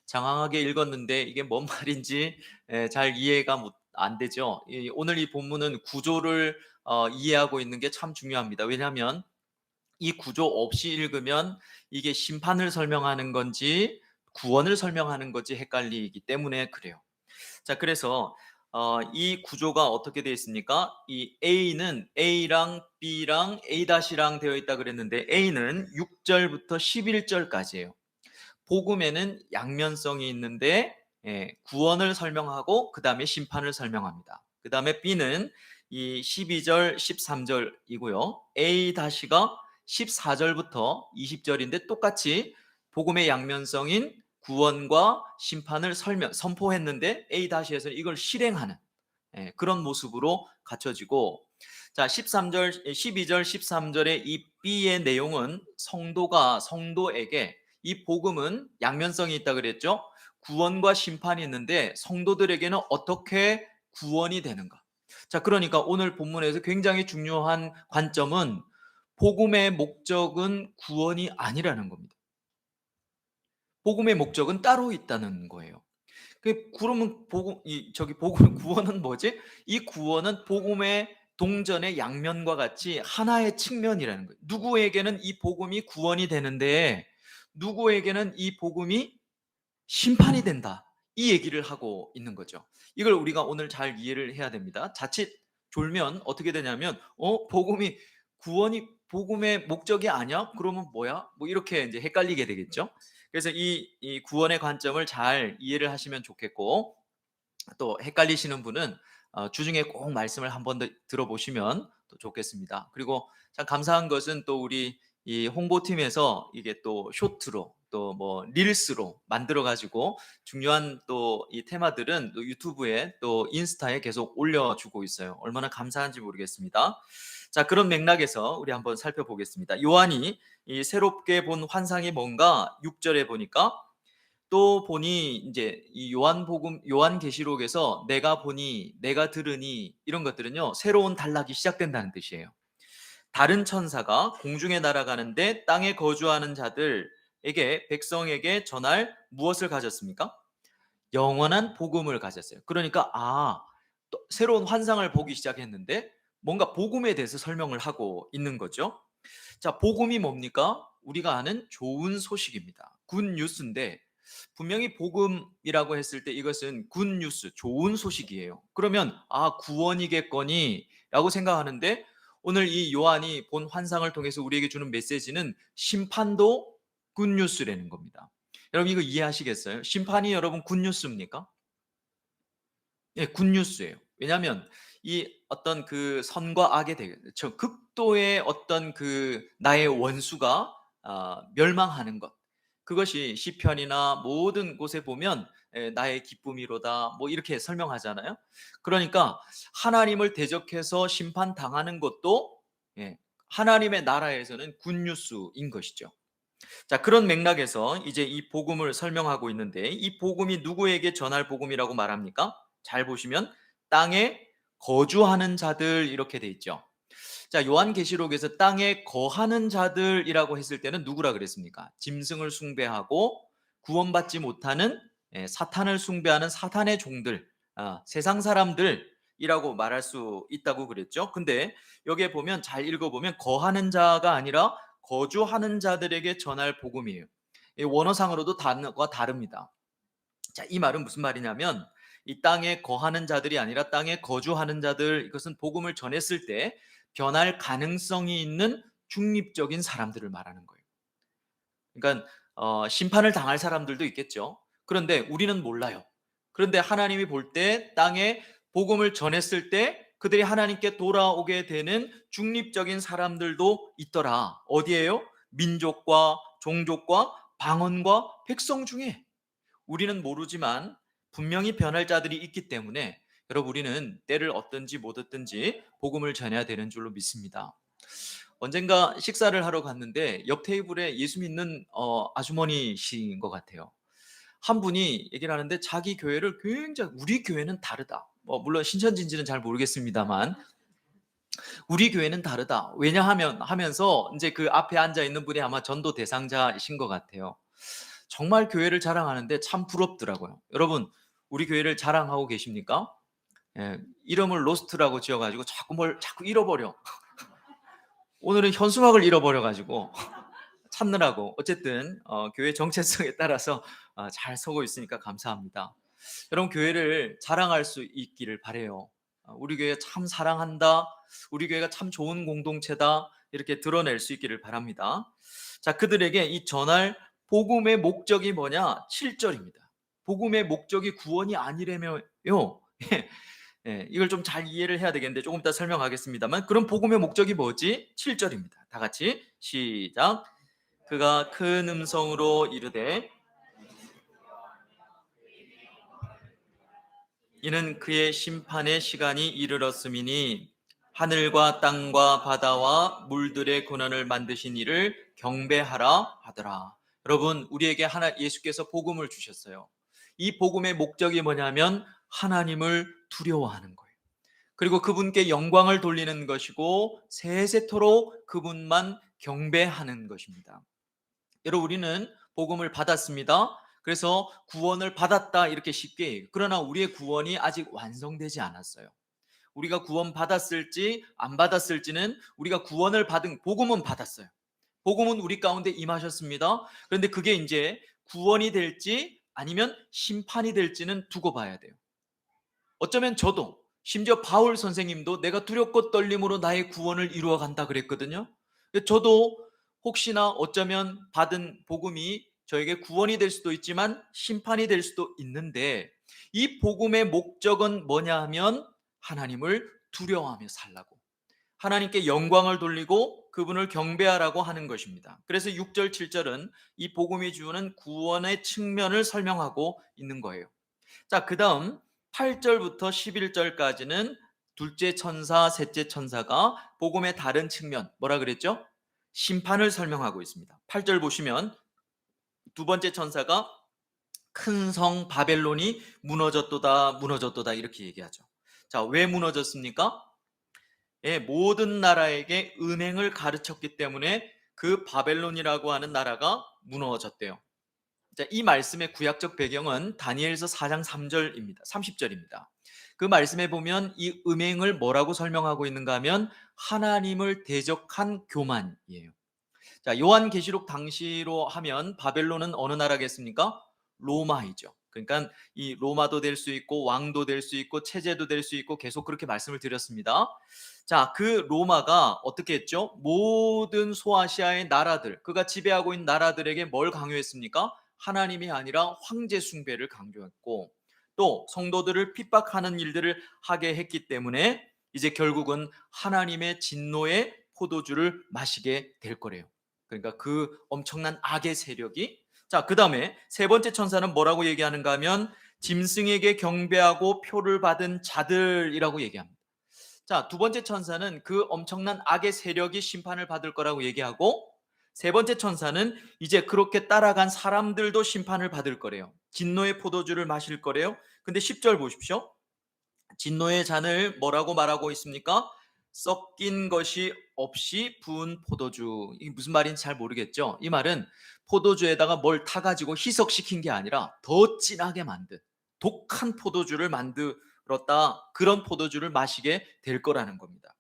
장황하게 읽었는데 이게 뭔 말인지 잘 이해가 안 되죠. 오늘 이 본문은 구조를 이해하고 있는 게 참 중요합니다. 왜냐하면 이 구조 없이 읽으면 이게 심판을 설명하는 건지 구원을 설명하는 건지 헷갈리기 때문에 그래요. 자, 그래서 이 구조가 어떻게 되어 있습니까? 이 A는 A랑 B랑 A-랑 되어 있다 그랬는데, A는 6절부터 11절까지예요. 복음에는 양면성이 있는데 구원을 설명하고 그 다음에 심판을 설명합니다. 그 다음에 B는 이 12절, 13절이고요. A-가 14절부터 20절인데 똑같이 복음의 양면성인 구원과 심판을 선포했는데 A-에서는 이걸 실행하는 그런 모습으로 갖춰지고, 자, 12절, 13절의 이 B의 내용은 성도에게 이 복음은 양면성이 있다 그랬죠. 구원과 심판이 있는데 성도들에게는 어떻게 구원이 되는가? 자, 그러니까 오늘 본문에서 굉장히 중요한 관점은 복음의 목적은 구원이 아니라는 겁니다. 복음의 목적은 따로 있다는 거예요. 그러면 복음 구원은 뭐지? 이 구원은 복음의 동전의 양면과 같이 하나의 측면이라는 거예요. 누구에게는 이 복음이 구원이 되는데 누구에게는 이 복음이 심판이 된다. 이 얘기를 하고 있는 거죠. 이걸 우리가 오늘 잘 이해를 해야 됩니다. 자칫 졸면 어떻게 되냐면 구원이 복음의 목적이 아니야? 그러면 뭐야? 뭐 이렇게 이제 헷갈리게 되겠죠. 그래서 이 구원의 관점을 잘 이해를 하시면 좋겠고, 또 헷갈리시는 분은 주중에 꼭 말씀을 한 번 더 들어보시면 또 좋겠습니다. 그리고 참 감사한 것은 또 우리 이 홍보팀에서 이게 또 쇼트로 또 뭐 릴스로 만들어 가지고 중요한 또 이 테마들은 또 유튜브에 또 인스타에 계속 올려주고 있어요. 얼마나 감사한지 모르겠습니다. 자, 그런 맥락에서 우리 한번 살펴보겠습니다. 요한이 이 새롭게 본 환상이 뭔가 6절에 보니까, 또 보니 이제 이 요한계시록에서 내가 보니, 내가 들으니 이런 것들은요, 새로운 단락이 시작된다는 뜻이에요. 다른 천사가 공중에 날아가는데 땅에 거주하는 자들에게, 백성에게 전할 무엇을 가졌습니까? 영원한 복음을 가졌어요. 그러니까 또 새로운 환상을 보기 시작했는데 뭔가 복음에 대해서 설명을 하고 있는 거죠. 자, 복음이 뭡니까? 우리가 아는 좋은 소식입니다. 굿 뉴스인데, 분명히 복음이라고 했을 때 이것은 굿 뉴스, 좋은 소식이에요. 그러면 구원이겠거니 라고 생각하는데, 오늘 이 요한이 본 환상을 통해서 우리에게 주는 메시지는 심판도 굿 뉴스라는 겁니다. 여러분 이거 이해하시겠어요? 심판이 여러분 굿 뉴스입니까? 예, 굿뉴스예요. 왜냐하면 이 어떤 그 선과 악의 저 극도의 어떤 그 나의 원수가 멸망하는 것, 그것이 시편이나 모든 곳에 보면 나의 기쁨이로다 뭐 이렇게 설명하잖아요. 그러니까 하나님을 대적해서 심판당하는 것도 하나님의 나라에서는 굿뉴스인 것이죠. 자, 그런 맥락에서 이제 이 복음을 설명하고 있는데, 이 복음이 누구에게 전할 복음이라고 말합니까? 잘 보시면 땅에 거주하는 자들 이렇게 돼 있죠. 자, 요한계시록에서 땅에 거하는 자들이라고 했을 때는 누구라 그랬습니까? 짐승을 숭배하고 구원받지 못하는 사탄을 숭배하는 사탄의 종들, 세상 사람들이라고 말할 수 있다고 그랬죠. 근데 여기에 보면 잘 읽어보면 거하는 자가 아니라 거주하는 자들에게 전할 복음이에요. 원어상으로도 단어가 다릅니다. 자, 이 말은 무슨 말이냐면 이 땅에 거하는 자들이 아니라 땅에 거주하는 자들, 이것은 복음을 전했을 때 변할 가능성이 있는 중립적인 사람들을 말하는 거예요. 그러니까 심판을 당할 사람들도 있겠죠. 그런데 우리는 몰라요. 그런데 하나님이 볼 때 땅에 복음을 전했을 때 그들이 하나님께 돌아오게 되는 중립적인 사람들도 있더라. 어디에요? 민족과 종족과 방언과 백성 중에. 우리는 모르지만 분명히 변할 자들이 있기 때문에 여러분, 우리는 때를 얻든지 못 얻든지 복음을 전해야 되는 줄로 믿습니다. 언젠가 식사를 하러 갔는데 옆 테이블에 예수 믿는 아주머니신 것 같아요. 한 분이 얘기를 하는데 자기 교회를 굉장히, 우리 교회는 다르다. 물론 신천지인지는 잘 모르겠습니다만 우리 교회는 다르다. 왜냐하면 하면서 이제 그 앞에 앉아 있는 분이 아마 전도 대상자이신 것 같아요. 정말 교회를 자랑하는데 참 부럽더라고요. 여러분, 우리 교회를 자랑하고 계십니까? 예, 이름을 로스트라고 지어가지고 자꾸 잃어버려. 오늘은 현수막을 잃어버려가지고 찾느라고 어쨌든 교회 정체성에 따라서 잘 서고 있으니까 감사합니다. 여러분, 교회를 자랑할 수 있기를 바래요. 우리 교회 참 사랑한다. 우리 교회가 참 좋은 공동체다. 이렇게 드러낼 수 있기를 바랍니다. 자, 그들에게 이 전할 복음의 목적이 뭐냐? 7절입니다. 복음의 목적이 구원이 아니라며요. 예, 이걸 좀 잘 이해를 해야 되겠는데 조금 이따 설명하겠습니다만, 그럼 복음의 목적이 뭐지? 7절입니다. 다 같이 시작. 그가 큰 음성으로 이르되 이는 그의 심판의 시간이 이르렀음이니 하늘과 땅과 바다와 물들의 고난을 만드신 이를 경배하라 하더라. 여러분, 우리에게 예수께서 복음을 주셨어요. 이 복음의 목적이 뭐냐면 하나님을 두려워하는 거예요. 그리고 그분께 영광을 돌리는 것이고 세세토록 그분만 경배하는 것입니다. 여러분, 우리는 복음을 받았습니다. 그래서 구원을 받았다 이렇게 쉽게 해요. 그러나 우리의 구원이 아직 완성되지 않았어요. 우리가 구원 받았을지 안 받았을지는, 우리가 구원을 받은 복음은 받았어요. 복음은 우리 가운데 임하셨습니다. 그런데 그게 이제 구원이 될지 아니면 심판이 될지는 두고 봐야 돼요. 어쩌면 저도, 심지어 바울 선생님도 내가 두렵고 떨림으로 나의 구원을 이루어 간다 그랬거든요. 저도 혹시나 어쩌면 받은 복음이 저에게 구원이 될 수도 있지만 심판이 될 수도 있는데, 이 복음의 목적은 뭐냐 하면 하나님을 두려워하며 살라고, 하나님께 영광을 돌리고 그분을 경배하라고 하는 것입니다. 그래서 6절 7절은 이 복음이 주는 구원의 측면을 설명하고 있는 거예요. 자, 그 다음 8절부터 11절까지는 둘째 천사, 셋째 천사가 복음의 다른 측면, 뭐라 그랬죠? 심판을 설명하고 있습니다. 8절 보시면 두 번째 천사가 큰 성 바벨론이 무너졌도다, 무너졌도다 이렇게 얘기하죠. 자, 왜 무너졌습니까? 예, 모든 나라에게 은행을 가르쳤기 때문에 그 바벨론이라고 하는 나라가 무너졌대요. 자, 이 말씀의 구약적 배경은 다니엘서 4장 3절입니다. 30절입니다. 그 말씀에 보면 이 음행을 뭐라고 설명하고 있는가 하면 하나님을 대적한 교만이에요. 자, 요한계시록 당시로 하면 바벨론은 어느 나라겠습니까? 로마이죠. 그러니까 이 로마도 될 수 있고 왕도 될 수 있고 체제도 될 수 있고 계속 그렇게 말씀을 드렸습니다. 자, 그 로마가 어떻게 했죠? 모든 소아시아의 나라들, 그가 지배하고 있는 나라들에게 뭘 강요했습니까? 하나님이 아니라 황제 숭배를 강조했고, 또 성도들을 핍박하는 일들을 하게 했기 때문에 이제 결국은 하나님의 진노의 포도주를 마시게 될 거래요. 그러니까 그 엄청난 악의 세력이. 자, 그 다음에 세 번째 천사는 뭐라고 얘기하는가 하면 짐승에게 경배하고 표를 받은 자들이라고 얘기합니다. 자, 두 번째 천사는 그 엄청난 악의 세력이 심판을 받을 거라고 얘기하고, 세 번째 천사는 이제 그렇게 따라간 사람들도 심판을 받을 거래요. 진노의 포도주를 마실 거래요. 근데 10절 보십시오. 진노의 잔을 뭐라고 말하고 있습니까? 섞인 것이 없이 부은 포도주. 이게 무슨 말인지 잘 모르겠죠? 이 말은 포도주에다가 뭘 타가지고 희석시킨 게 아니라 더 진하게 만든 독한 포도주를 만들었다. 그런 포도주를 마시게 될 거라는 겁니다.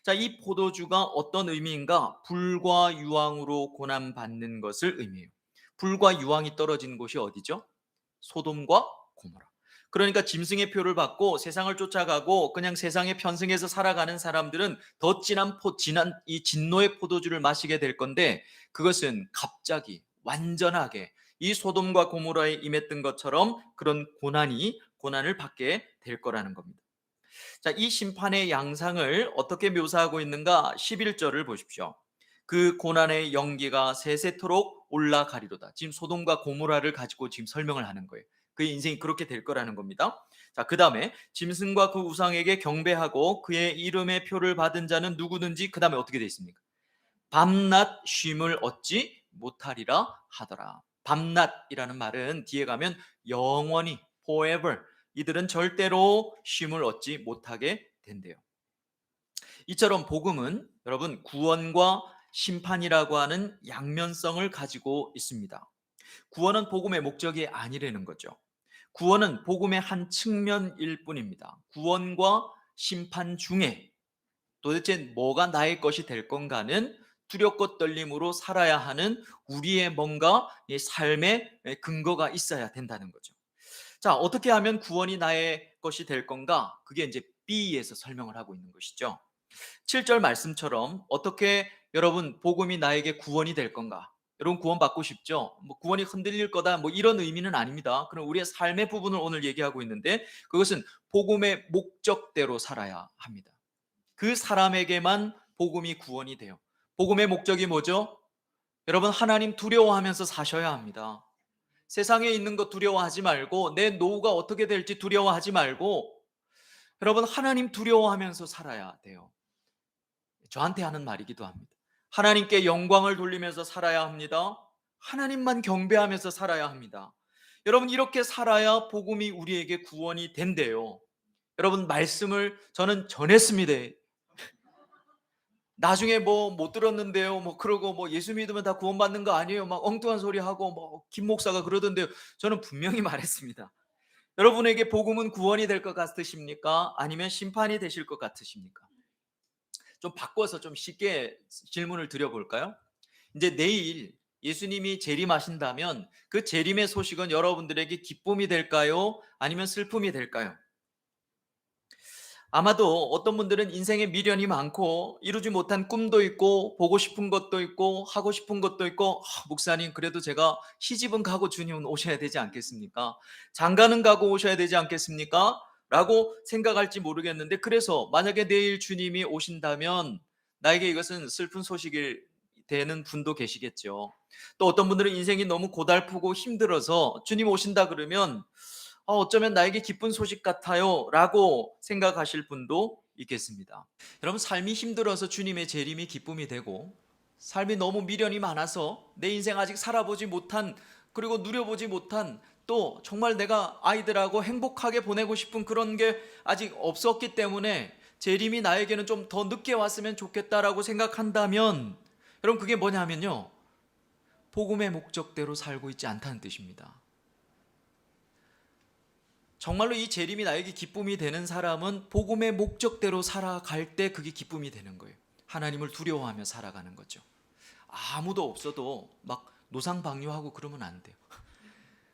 자, 이 포도주가 어떤 의미인가? 불과 유황으로 고난받는 것을 의미해요. 불과 유황이 떨어진 곳이 어디죠? 소돔과 고모라. 그러니까 짐승의 표를 받고 세상을 쫓아가고 그냥 세상에 편승해서 살아가는 사람들은 더 진한 이 진노의 포도주를 마시게 될 건데, 그것은 갑자기 완전하게 이 소돔과 고모라에 임했던 것처럼 그런 고난을 받게 될 거라는 겁니다. 자, 이 심판의 양상을 어떻게 묘사하고 있는가? 11절을 보십시오. 그 고난의 연기가 세세토록 올라가리로다. 지금 소돔과 고모라를 가지고 지금 설명을 하는 거예요. 그의 인생이 그렇게 될 거라는 겁니다. 자, 그 다음에 짐승과 그 우상에게 경배하고 그의 이름의 표를 받은 자는 누구든지, 그 다음에 어떻게 되어 있습니까? 밤낮 쉼을 얻지 못하리라 하더라. 밤낮이라는 말은 뒤에 가면 영원히 forever, 이들은 절대로 쉼을 얻지 못하게 된대요. 이처럼 복음은 여러분 구원과 심판이라고 하는 양면성을 가지고 있습니다. 구원은 복음의 목적이 아니라는 거죠. 구원은 복음의 한 측면일 뿐입니다. 구원과 심판 중에 도대체 뭐가 나의 것이 될 건가는 두렵고 떨림으로 살아야 하는 우리의 뭔가 삶의 근거가 있어야 된다는 거죠. 자, 어떻게 하면 구원이 나의 것이 될 건가? 그게 이제 B에서 설명을 하고 있는 것이죠. 7절 말씀처럼 어떻게 여러분 복음이 나에게 구원이 될 건가? 여러분 구원 받고 싶죠? 뭐 구원이 흔들릴 거다 뭐 이런 의미는 아닙니다. 그럼 우리의 삶의 부분을 오늘 얘기하고 있는데 그것은 복음의 목적대로 살아야 합니다. 그 사람에게만 복음이 구원이 돼요. 복음의 목적이 뭐죠? 여러분 하나님 두려워하면서 사셔야 합니다. 세상에 있는 거 두려워하지 말고 내 노후가 어떻게 될지 두려워하지 말고 여러분 하나님 두려워하면서 살아야 돼요. 저한테 하는 말이기도 합니다. 하나님께 영광을 돌리면서 살아야 합니다. 하나님만 경배하면서 살아야 합니다. 여러분 이렇게 살아야 복음이 우리에게 구원이 된대요. 여러분 말씀을 저는 전했습니다. 나중에 뭐 못 들었는데요. 뭐 그러고 뭐 예수 믿으면 다 구원받는 거 아니에요. 막 엉뚱한 소리 하고 뭐 김 목사가 그러던데요. 저는 분명히 말했습니다. 여러분에게 복음은 구원이 될 것 같으십니까? 아니면 심판이 되실 것 같으십니까? 좀 바꿔서 좀 쉽게 질문을 드려볼까요? 이제 내일 예수님이 재림하신다면 그 재림의 소식은 여러분들에게 기쁨이 될까요? 아니면 슬픔이 될까요? 아마도 어떤 분들은 인생에 미련이 많고 이루지 못한 꿈도 있고 보고 싶은 것도 있고 하고 싶은 것도 있고 목사님 그래도 제가 시집은 가고 주님은 오셔야 되지 않겠습니까? 장가는 가고 오셔야 되지 않겠습니까? 라고 생각할지 모르겠는데 그래서 만약에 내일 주님이 오신다면 나에게 이것은 슬픈 소식이 되는 분도 계시겠죠. 또 어떤 분들은 인생이 너무 고달프고 힘들어서 주님 오신다 그러면 어쩌면 나에게 기쁜 소식 같아요 라고 생각하실 분도 있겠습니다. 여러분 삶이 힘들어서 주님의 재림이 기쁨이 되고 삶이 너무 미련이 많아서 내 인생 아직 살아보지 못한 그리고 누려보지 못한 또 정말 내가 아이들하고 행복하게 보내고 싶은 그런 게 아직 없었기 때문에 재림이 나에게는 좀 더 늦게 왔으면 좋겠다라고 생각한다면 여러분 그게 뭐냐면요 복음의 목적대로 살고 있지 않다는 뜻입니다. 정말로 이 재림이 나에게 기쁨이 되는 사람은 복음의 목적대로 살아갈 때 그게 기쁨이 되는 거예요. 하나님을 두려워하며 살아가는 거죠. 아무도 없어도 막 노상방뇨하고 그러면 안 돼요.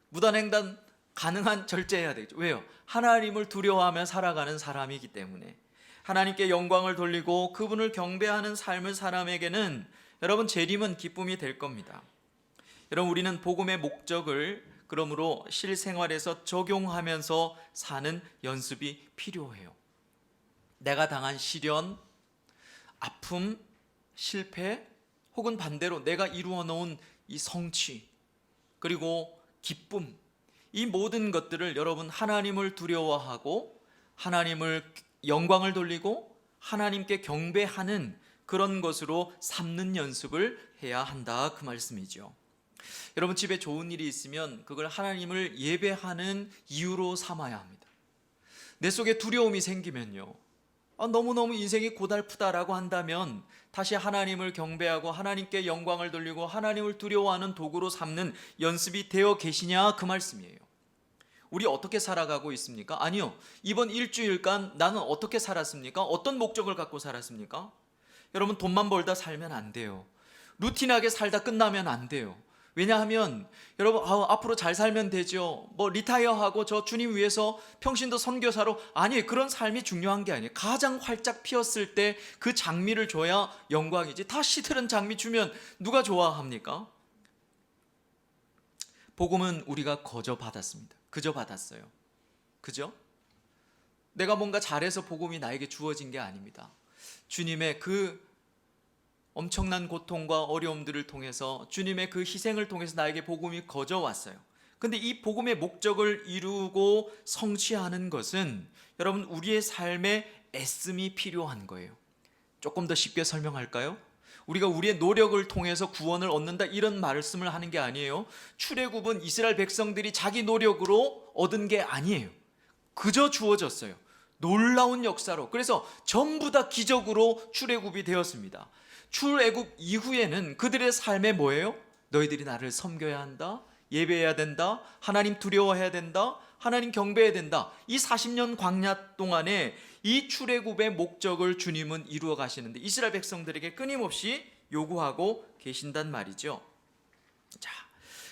무단횡단 가능한 절제해야 되죠. 왜요? 하나님을 두려워하며 살아가는 사람이기 때문에 하나님께 영광을 돌리고 그분을 경배하는 삶을 사람에게는 여러분 재림은 기쁨이 될 겁니다. 여러분 우리는 복음의 목적을 그러므로 실생활에서 적용하면서 사는 연습이 필요해요. 내가 당한 시련, 아픔, 실패 혹은 반대로 내가 이루어 놓은 이 성취 그리고 기쁨 이 모든 것들을 여러분 하나님을 두려워하고 하나님을 영광을 돌리고 하나님께 경배하는 그런 것으로 삼는 연습을 해야 한다 그 말씀이죠. 여러분 집에 좋은 일이 있으면 그걸 하나님을 예배하는 이유로 삼아야 합니다. 내 속에 두려움이 생기면요 너무너무 인생이 고달프다라고 한다면 다시 하나님을 경배하고 하나님께 영광을 돌리고 하나님을 두려워하는 도구로 삼는 연습이 되어 계시냐 그 말씀이에요. 우리 어떻게 살아가고 있습니까? 아니요, 이번 일주일간 나는 어떻게 살았습니까? 어떤 목적을 갖고 살았습니까? 여러분 돈만 벌다 살면 안 돼요. 루틴하게 살다 끝나면 안 돼요. 왜냐하면 여러분 앞으로 잘 살면 되죠. 뭐 리타이어하고 저 주님 위해서 평신도 선교사로 아니 그런 삶이 중요한 게 아니에요. 가장 활짝 피었을 때 그 장미를 줘야 영광이지. 다 시들은 장미 주면 누가 좋아합니까? 복음은 우리가 거저 받았습니다. 그저 받았어요. 그죠? 내가 뭔가 잘해서 복음이 나에게 주어진 게 아닙니다. 주님의 그 엄청난 고통과 어려움들을 통해서 주님의 그 희생을 통해서 나에게 복음이 거저 왔어요. 근데 이 복음의 목적을 이루고 성취하는 것은 여러분 우리의 삶에 애씀이 필요한 거예요. 조금 더 쉽게 설명할까요? 우리가 우리의 노력을 통해서 구원을 얻는다 이런 말씀을 하는 게 아니에요. 출애굽은 이스라엘 백성들이 자기 노력으로 얻은 게 아니에요. 그저 주어졌어요. 놀라운 역사로. 그래서 전부 다 기적으로 출애굽이 되었습니다. 출애굽 이후에는 그들의 삶에 뭐예요? 너희들이 나를 섬겨야 한다. 예배해야 된다, 하나님 두려워해야 된다, 하나님 경배해야 된다. 이 40년 광야 동안에 이 출애굽의 목적을 주님은 이루어 가시는데 이스라엘 백성들에게 끊임없이 요구하고 계신단 말이죠. 자,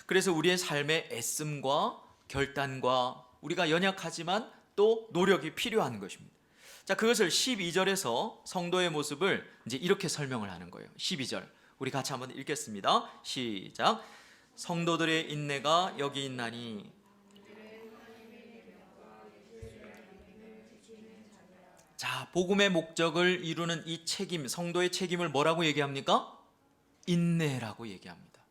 그래서 우리의 삶의 애씀과 결단과 우리가 연약하지만 또 노력이 필요한 것입니다. 자, 그것을 12절에서 성도의 모습을 이제 이렇게 설명을 하는 거예요. 12절. 우리 같이 한번 읽겠습니다. 시작. 성도들의 인내가 여기 있나니. 자, 복음의 목적을 이루는 이 책임, 성도의 책임을 뭐라고 얘기합니까? 인내라고 얘기합니다.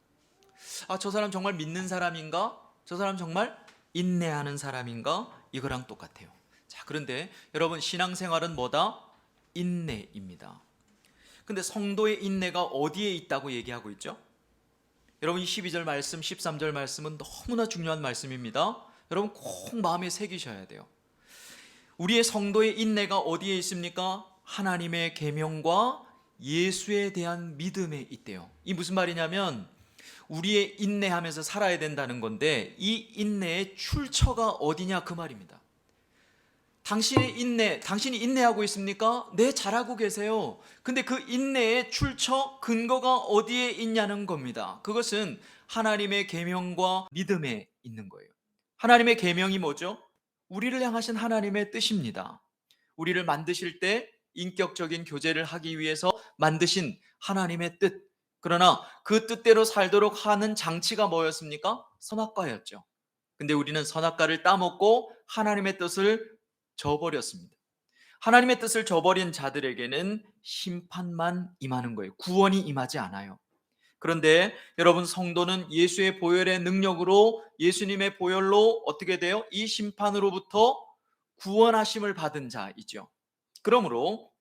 아, 저 사람 정말 믿는 사람인가? 저 사람 정말 인내하는 사람인가? 이거랑 똑같아요. 자, 그런데 여러분, 신앙생활은 뭐다? 인내입니다. 근데 성도의 인내가 어디에 있다고 얘기하고 있죠? 여러분, 이 12절 말씀, 13절 말씀은 너무나 중요한 말씀입니다. 여러분 꼭 마음에 새기셔야 돼요. 우리의 성도의 인내가 어디에 있습니까? 하나님의 계명과 예수에 대한 믿음에 있대요. 이 무슨 말이냐면 우리의 인내하면서 살아야 된다는 건데 이 인내의 출처가 어디냐 그 말입니다. 당신이 인내하고 있습니까? 네, 잘하고 계세요. 근데 그 인내의 출처, 근거가 어디에 있냐는 겁니다. 그것은 하나님의 계명과 믿음에 있는 거예요. 하나님의 계명이 뭐죠? 우리를 향하신 하나님의 뜻입니다. 우리를 만드실 때 인격적인 교제를 하기 위해서 만드신 하나님의 뜻. 그러나 그 뜻대로 살도록 하는 장치가 뭐였습니까? 선악과였죠. 근데 우리는 선악과를 따먹고 하나님의 뜻을 저버렸습니다. 하나님의 뜻을 저버린 자들에게는 심판만 임하는 거예요. 구원이 임하지 않아요. 그런데 여러분, 성도는 예수의 보혈의 능력으로, 예수님의 보혈로 어떻게 돼요? 이 심판으로부터 구원하심을 받은 자이죠. 그러므로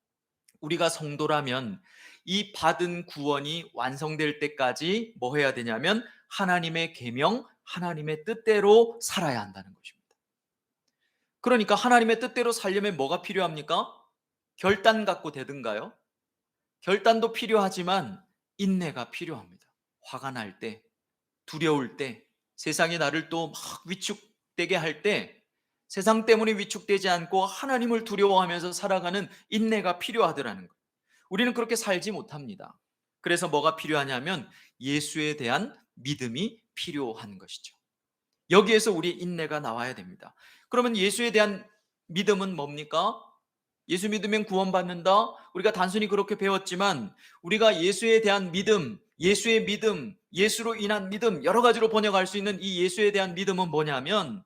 우리가 성도라면 이 받은 구원이 완성될 때까지 뭐 해야 되냐면 하나님의 계명, 하나님의 뜻대로 살아야 한다는 것입니다. 그러니까 하나님의 뜻대로 살려면 뭐가 필요합니까? 결단 갖고 되든가요? 결단도 필요하지만 인내가 필요합니다. 화가 날 때, 두려울 때, 세상이 나를 또 막 위축되게 할 때 세상 때문에 위축되지 않고 하나님을 두려워하면서 살아가는 인내가 필요하더라는 거예요. 우리는 그렇게 살지 못합니다. 그래서 뭐가 필요하냐면 예수에 대한 믿음이 필요한 것이죠. 여기에서 우리 인내가 나와야 됩니다. 그러면 예수에 대한 믿음은 뭡니까? 예수 믿으면 구원받는다? 우리가 단순히 그렇게 배웠지만 우리가 예수에 대한 믿음, 예수의 믿음, 예수로 인한 믿음, 여러 가지로 번역할 수 있는 이 예수에 대한 믿음은 뭐냐면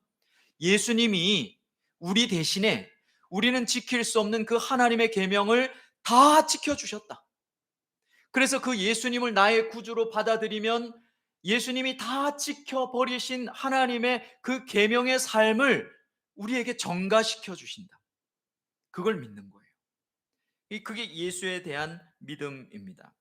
예수님이 우리 대신에 우리는 지킬 수 없는 그 하나님의 계명을 다 지켜주셨다. 그래서 그 예수님을 나의 구주로 받아들이면 예수님이 다 지켜버리신 하나님의 그 계명의 삶을 우리에게 전가시켜 주신다. 그걸 믿는 거예요. 그게 예수에 대한 믿음입니다.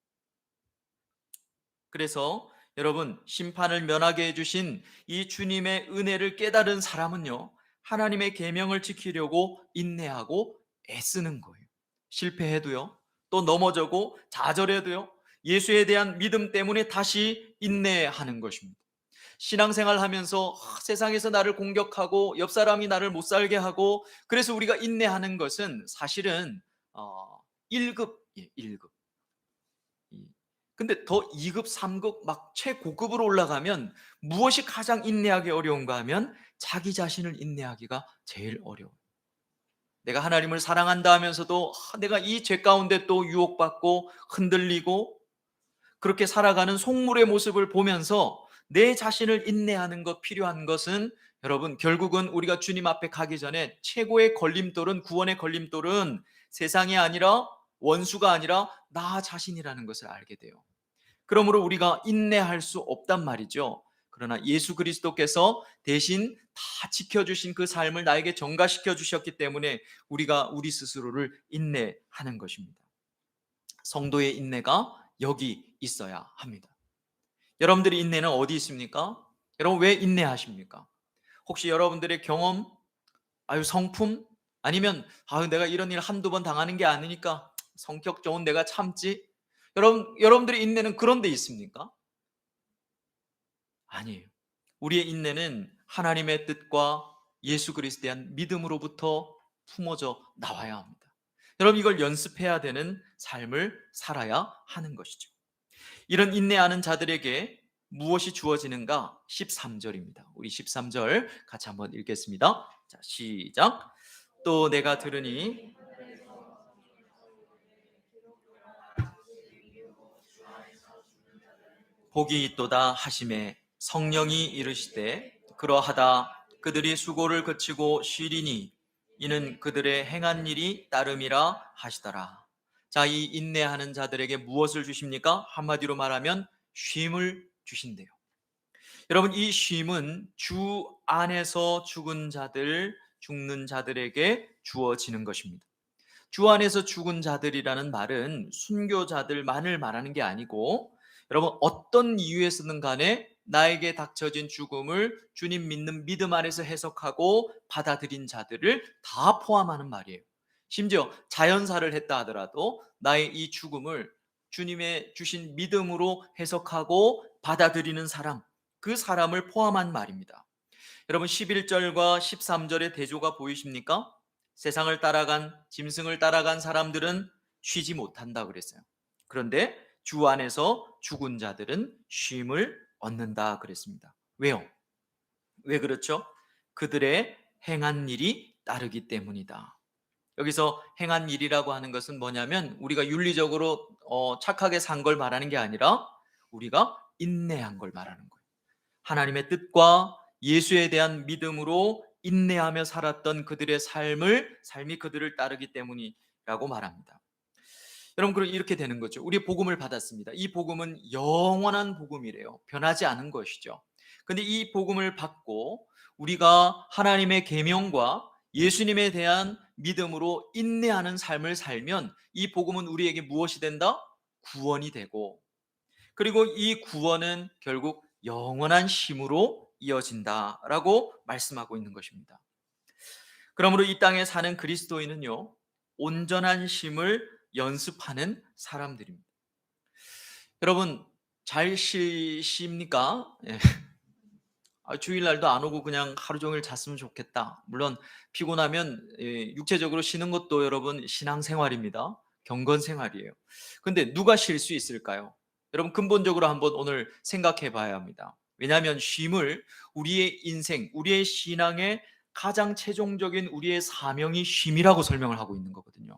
그래서 여러분, 심판을 면하게 해주신 이 주님의 은혜를 깨달은 사람은요, 하나님의 계명을 지키려고 인내하고 애쓰는 거예요. 실패해도요, 또 넘어져고 좌절해도요, 예수에 대한 믿음 때문에 다시 인내하는 것입니다. 신앙생활 하면서 세상에서 나를 공격하고 옆 사람이 나를 못 살게 하고 그래서 우리가 인내하는 것은 사실은 1급, 1급. 근데 더 2급, 3급 막 최고급으로 올라가면 무엇이 가장 인내하기 어려운가 하면 자기 자신을 인내하기가 제일 어려워요. 내가 하나님을 사랑한다 하면서도 내가 이 죄 가운데 또 유혹받고 흔들리고 그렇게 살아가는 속물의 모습을 보면서 내 자신을 인내하는 것 필요한 것은 여러분 결국은 우리가 주님 앞에 가기 전에 최고의 걸림돌은 구원의 걸림돌은 세상이 아니라 원수가 아니라 나 자신이라는 것을 알게 돼요. 그러므로 우리가 인내할 수 없단 말이죠. 그러나 예수 그리스도께서 대신 다 지켜주신 그 삶을 나에게 전가시켜 주셨기 때문에 우리가 우리 스스로를 인내하는 것입니다. 성도의 인내가 여기 있어야 합니다. 여러분들의 인내는 어디 있습니까? 여러분 왜 인내하십니까? 혹시 여러분들의 경험, 성품, 아니면 내가 이런 일 한두 번 당하는 게 아니니까 성격 좋은 내가 참지. 여러분들의 인내는 그런 데 있습니까? 아니에요. 우리의 인내는 하나님의 뜻과 예수 그리스도에 대한 믿음으로부터 품어져 나와야 합니다. 여러분, 이걸 연습해야 되는 삶을 살아야 하는 것이죠. 이런 인내하는 자들에게 무엇이 주어지는가? 13절입니다. 우리 13절 같이 한번 읽겠습니다. 자, 시작. 또 내가 들으니 복이 있도다 하심에 성령이 이르시되 그러하다 그들이 수고를 그치고 쉬리니 이는 그들의 행한 일이 따름이라 하시더라. 자, 이 인내하는 자들에게 무엇을 주십니까? 한마디로 말하면 쉼을 주신대요. 여러분, 이 쉼은 주 안에서 죽는 자들에게 주어지는 것입니다. 주 안에서 죽은 자들이라는 말은 순교자들만을 말하는 게 아니고, 여러분, 어떤 이유에서든 간에 나에게 닥쳐진 죽음을 주님 믿는 믿음 안에서 해석하고 받아들인 자들을 다 포함하는 말이에요. 심지어 자연사를 했다 하더라도 나의 이 죽음을 주님의 주신 믿음으로 해석하고 받아들이는 사람, 그 사람을 포함한 말입니다. 여러분, 11절과 13절의 대조가 보이십니까? 세상을 따라간, 짐승을 따라간 사람들은 쉬지 못한다 그랬어요. 그런데 주 안에서 죽은 자들은 쉼을 얻는다 그랬습니다. 왜요? 왜 그렇죠? 그들의 행한 일이 따르기 때문이다. 여기서 행한 일이라고 하는 것은 뭐냐면, 우리가 윤리적으로 착하게 산 걸 말하는 게 아니라 우리가 인내한 걸 말하는 거예요. 하나님의 뜻과 예수에 대한 믿음으로 인내하며 살았던 그들의 삶이 그들을 따르기 때문이라고 말합니다. 여러분, 그럼 이렇게 되는 거죠. 우리 복음을 받았습니다. 이 복음은 영원한 복음이래요. 변하지 않은 것이죠. 근데 이 복음을 받고 우리가 하나님의 계명과 예수님에 대한 믿음으로 인내하는 삶을 살면 이 복음은 우리에게 무엇이 된다? 구원이 되고, 그리고 이 구원은 결국 영원한 쉼으로 이어진다라고 말씀하고 있는 것입니다. 그러므로 이 땅에 사는 그리스도인은요, 온전한 쉼을 연습하는 사람들입니다. 여러분, 잘 쉬십니까? 예. 주일날도 안 오고 그냥 하루 종일 잤으면 좋겠다. 물론 피곤하면 육체적으로 쉬는 것도 여러분 신앙생활입니다. 경건생활이에요. 근데 누가 쉴 수 있을까요? 여러분, 근본적으로 한번 오늘 생각해 봐야 합니다. 왜냐하면 쉼을 우리의 인생, 우리의 신앙의 가장 최종적인 우리의 사명이 쉼이라고 설명을 하고 있는 거거든요.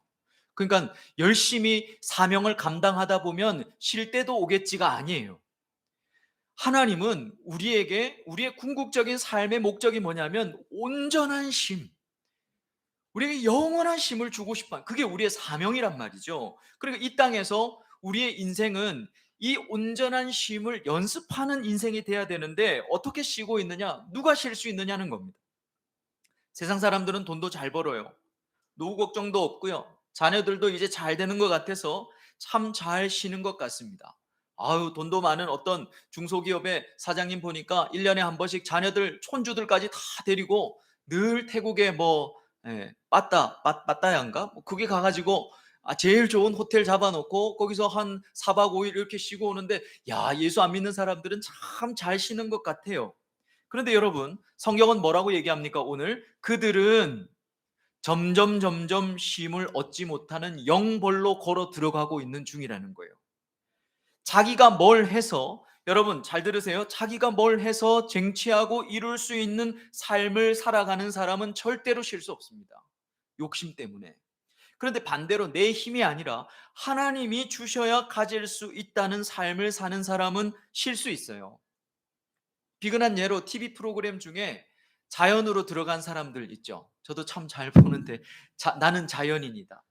그러니까 열심히 사명을 감당하다 보면 쉴 때도 오겠지가 아니에요. 하나님은 우리에게 우리의 궁극적인 삶의 목적이 뭐냐면 온전한 쉼, 우리에게 영원한 쉼을 주고 싶어. 그게 우리의 사명이란 말이죠. 그러니까 이 땅에서 우리의 인생은 이 온전한 쉼을 연습하는 인생이 돼야 되는데, 어떻게 쉬고 있느냐? 누가 쉴 수 있느냐는 겁니다. 세상 사람들은 돈도 잘 벌어요. 노후 걱정도 없고요. 자녀들도 이제 잘 되는 것 같아서 참 잘 쉬는 것 같습니다. 아유, 돈도 많은 어떤 중소기업의 사장님 보니까 1년에 한 번씩 자녀들, 촌주들까지 다 데리고 늘 태국에 빠따야인가? 그게 가가지고 제일 좋은 호텔 잡아놓고 거기서 한 4박 5일 이렇게 쉬고 오는데, 야, 예수 안 믿는 사람들은 참 잘 쉬는 것 같아요. 그런데 여러분, 성경은 뭐라고 얘기합니까? 오늘 그들은 점점 쉼을 얻지 못하는 영벌로 걸어 들어가고 있는 중이라는 거예요. 자기가 뭘 해서, 여러분 잘 들으세요, 자기가 뭘 해서 쟁취하고 이룰 수 있는 삶을 살아가는 사람은 절대로 쉴 수 없습니다. 욕심 때문에. 그런데 반대로 내 힘이 아니라 하나님이 주셔야 가질 수 있다는 삶을 사는 사람은 쉴 수 있어요. 비근한 예로 TV 프로그램 중에 자연으로 들어간 사람들 있죠. 저도 참 잘 보는데, 나는 자연인이다.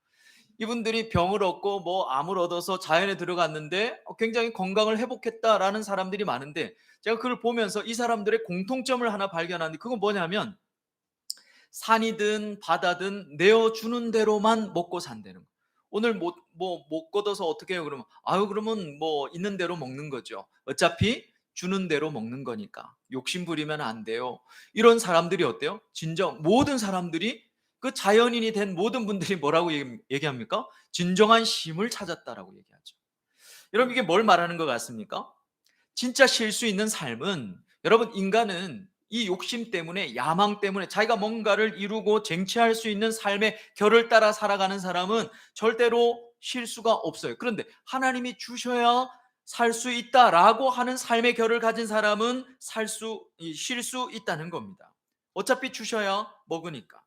이분들이 병을 얻고 암을 얻어서 자연에 들어갔는데 굉장히 건강을 회복했다라는 사람들이 많은데, 제가 그걸 보면서 이 사람들의 공통점을 하나 발견하는데, 그건 뭐냐면 산이든 바다든 내어주는 대로만 먹고 산다는 거예요. 오늘 못 걷어서 어떻게 해요? 그러면 그러면 있는 대로 먹는 거죠. 어차피 주는 대로 먹는 거니까 욕심 부리면 안 돼요. 이런 사람들이 어때요? 진정 모든 사람들이, 그 자연인이 된 모든 분들이 뭐라고 얘기합니까? 진정한 쉼을 찾았다라고 얘기하죠. 여러분, 이게 뭘 말하는 것 같습니까? 진짜 쉴 수 있는 삶은 여러분, 인간은 이 욕심 때문에, 야망 때문에 자기가 뭔가를 이루고 쟁취할 수 있는 삶의 결을 따라 살아가는 사람은 절대로 쉴 수가 없어요. 그런데 하나님이 주셔야 살 수 있다라고 하는 삶의 결을 가진 사람은 쉴 수 있다는 겁니다. 어차피 주셔야 먹으니까.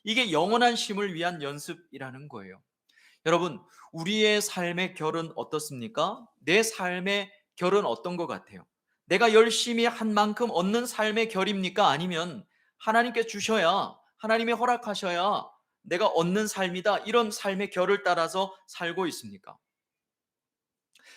이게 영원한 쉼을 위한 연습이라는 거예요. 여러분, 우리의 삶의 결은 어떻습니까? 내 삶의 결은 어떤 것 같아요? 내가 열심히 한 만큼 얻는 삶의 결입니까? 아니면 하나님께 주셔야, 하나님이 허락하셔야 내가 얻는 삶이다, 이런 삶의 결을 따라서 살고 있습니까?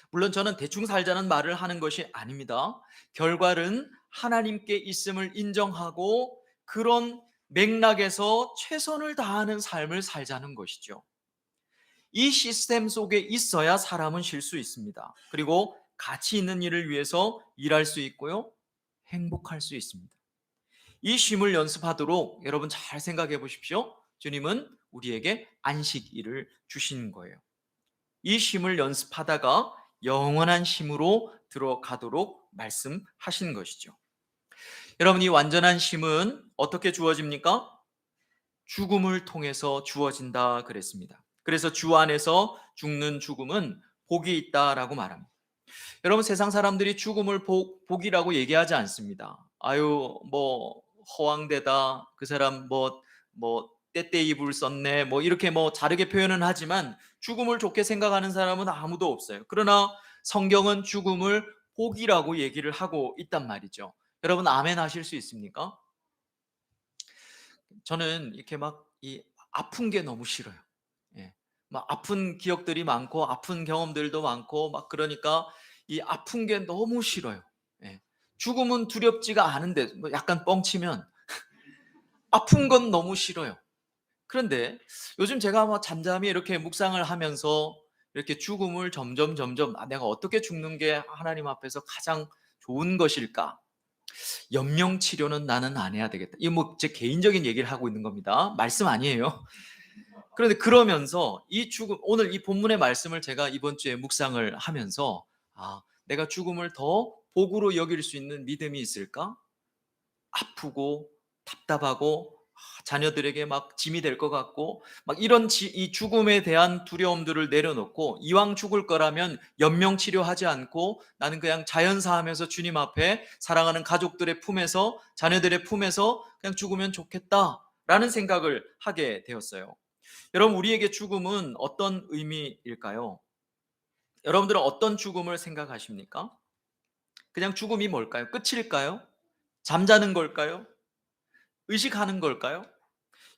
물론 저는 대충 살자는 말을 하는 것이 아닙니다. 결과는 하나님께 있음을 인정하고 그런 맥락에서 최선을 다하는 삶을 살자는 것이죠. 이 시스템 속에 있어야 사람은 쉴 수 있습니다. 그리고 가치 있는 일을 위해서 일할 수 있고요, 행복할 수 있습니다. 이 쉼을 연습하도록 여러분 잘 생각해 보십시오. 주님은 우리에게 안식일을 주신 거예요. 이 쉼을 연습하다가 영원한 쉼으로 들어가도록 말씀하신 것이죠. 여러분, 이 완전한 쉼은 어떻게 주어집니까? 죽음을 통해서 주어진다 그랬습니다. 그래서 주 안에서 죽는 죽음은 복이 있다라고 말합니다. 여러분, 세상 사람들이 죽음을 복이라고 얘기하지 않습니다. 아유, 뭐 허황되다, 그 사람 뭐 때때 입을 썼네, 뭐 이렇게 뭐 다르게 표현은 하지만 죽음을 좋게 생각하는 사람은 아무도 없어요. 그러나 성경은 죽음을 복이라고 얘기를 하고 있단 말이죠. 여러분, 아멘 하실 수 있습니까? 저는 이렇게 막 이 아픈 게 너무 싫어요. 예. 막 아픈 기억들이 많고 아픈 경험들도 많고 막 그러니까 이 아픈 게 너무 싫어요. 예. 죽음은 두렵지가 않은데 뭐 약간 뻥치면 아픈 건 너무 싫어요. 그런데 요즘 제가 막 잠잠히 이렇게 묵상을 하면서 이렇게 죽음을 점점 내가 어떻게 죽는 게 하나님 앞에서 가장 좋은 것일까? 연명 치료는 나는 안 해야 되겠다. 이거 뭐 제 개인적인 얘기를 하고 있는 겁니다. 말씀 아니에요. 그런데 그러면서 이 죽음, 오늘 이 본문의 말씀을 제가 이번 주에 묵상을 하면서, 내가 죽음을 더 복으로 여길 수 있는 믿음이 있을까? 아프고 답답하고 자녀들에게 막 짐이 될 것 같고 막 이런 이 죽음에 대한 두려움들을 내려놓고, 이왕 죽을 거라면 연명 치료하지 않고 나는 그냥 자연사하면서 주님 앞에 사랑하는 가족들의 품에서, 자녀들의 품에서 그냥 죽으면 좋겠다라는 생각을 하게 되었어요. 여러분, 우리에게 죽음은 어떤 의미일까요? 여러분들은 어떤 죽음을 생각하십니까? 그냥 죽음이 뭘까요? 끝일까요? 잠자는 걸까요? 의식하는 걸까요?